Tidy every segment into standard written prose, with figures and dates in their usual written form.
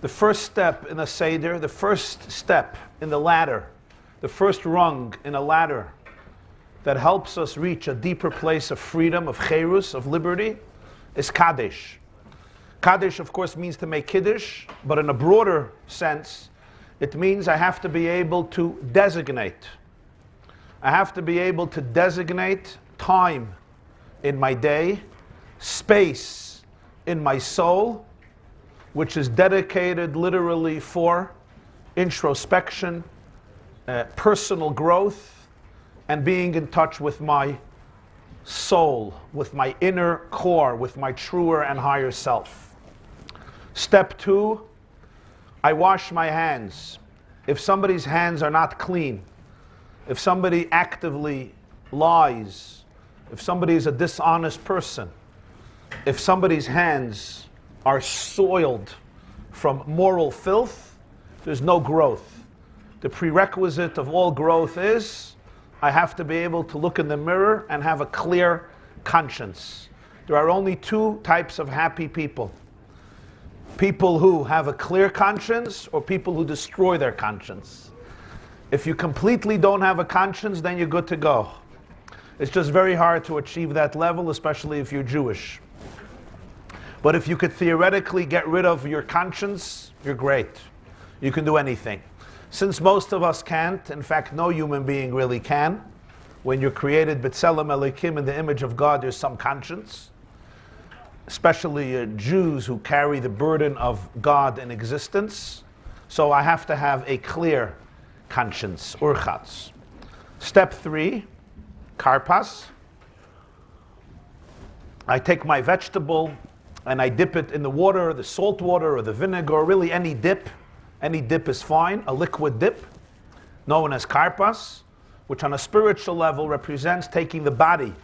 The first step in a seder, the first step in the ladder, the first rung in a ladder that helps us reach a deeper place of freedom, of cherus, of liberty, is Kaddish. Kaddish, of course, means to make Kiddush, but in a broader sense, it means I have to be able to designate. I have to be able to designate time in my day, space in my soul, which is dedicated literally for introspection, personal growth, and being in touch with my soul, with my inner core, with my truer and higher self. Step 2, I wash my hands. If somebody's hands are not clean, if somebody actively lies, if somebody is a dishonest person, if somebody's hands are soiled from moral filth, there's no growth. The prerequisite of all growth is I have to be able to look in the mirror and have a clear conscience. There are only two types of happy people. People who have a clear conscience or people who destroy their conscience. If you completely don't have a conscience, then you're good to go. It's just very hard to achieve that level, especially if you're Jewish. But if you could theoretically get rid of your conscience, you're great. You can do anything. Since most of us can't, in fact, no human being really can, when you're created B'Tselem Elokim in the image of God, there's some conscience. Especially Jews who carry the burden of God in existence. So I have to have a clear conscience, urchatz. Step 3, karpas. I take my vegetable and I dip it in the water, the salt water or the vinegar, or really any dip. Any dip is fine, a liquid dip, known as karpas, which on a spiritual level represents taking the body,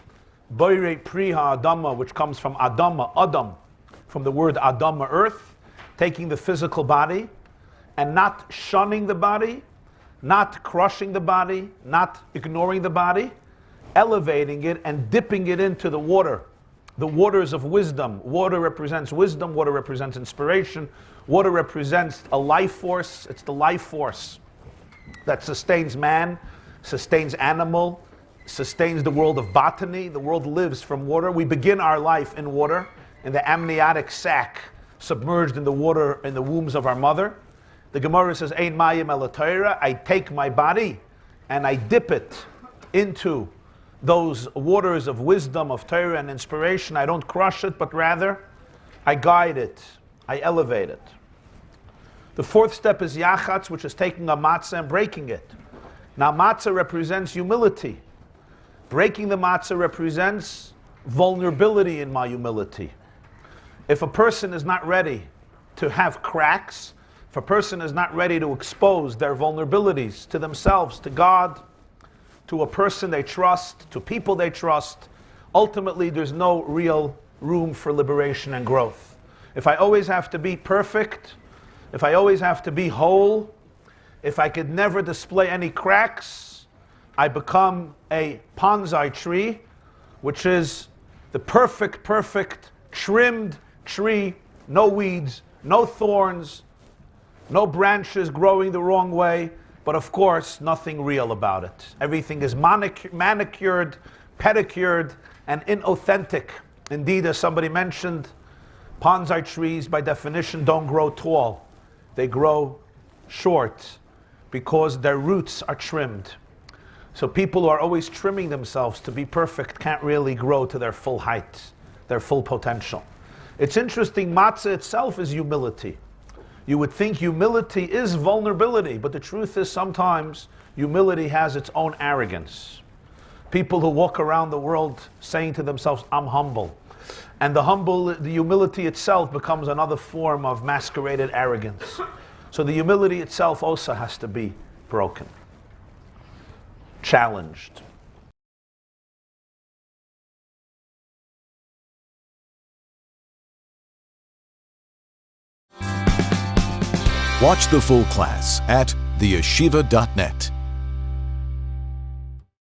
boire priha adama, which comes from adama, adam, from the word adama, earth, taking the physical body and not shunning the body, not crushing the body, not ignoring the body, elevating it and dipping it into the water. The waters of wisdom. Water represents wisdom, water represents inspiration, water represents a life force. It's the life force that sustains man, sustains animal, sustains the world of botany. The world lives from water. We begin our life in water, in the amniotic sac, submerged in the water in the wombs of our mother. The Gemara says, Ein mayim ela Torah. I take my body and I dip it into those waters of wisdom, of Torah and inspiration. I don't crush it, but rather I guide it, I elevate it. The fourth step is yachatz, which is taking a matzah and breaking it. Now matzah represents humility. Breaking the matzah represents vulnerability in my humility. If a person is not ready to have cracks, if a person is not ready to expose their vulnerabilities to themselves, to God, to a person they trust, to people they trust, ultimately there's no real room for liberation and growth. If I always have to be perfect, if I always have to be whole, if I could never display any cracks, I become a bonsai tree, which is the perfect trimmed tree, no weeds, no thorns, no branches growing the wrong way, but of course, nothing real about it. Everything is manicured, pedicured, and inauthentic. Indeed, as somebody mentioned, bonsai trees, by definition, don't grow tall. They grow short because their roots are trimmed. So people who are always trimming themselves to be perfect can't really grow to their full height, their full potential. It's interesting, matzah itself is humility. You would think humility is vulnerability, but the truth is sometimes humility has its own arrogance. People who walk around the world saying to themselves, I'm humble. And the humility itself becomes another form of masqueraded arrogance. So the humility itself also has to be broken, challenged. Watch the full class at theyeshiva.net.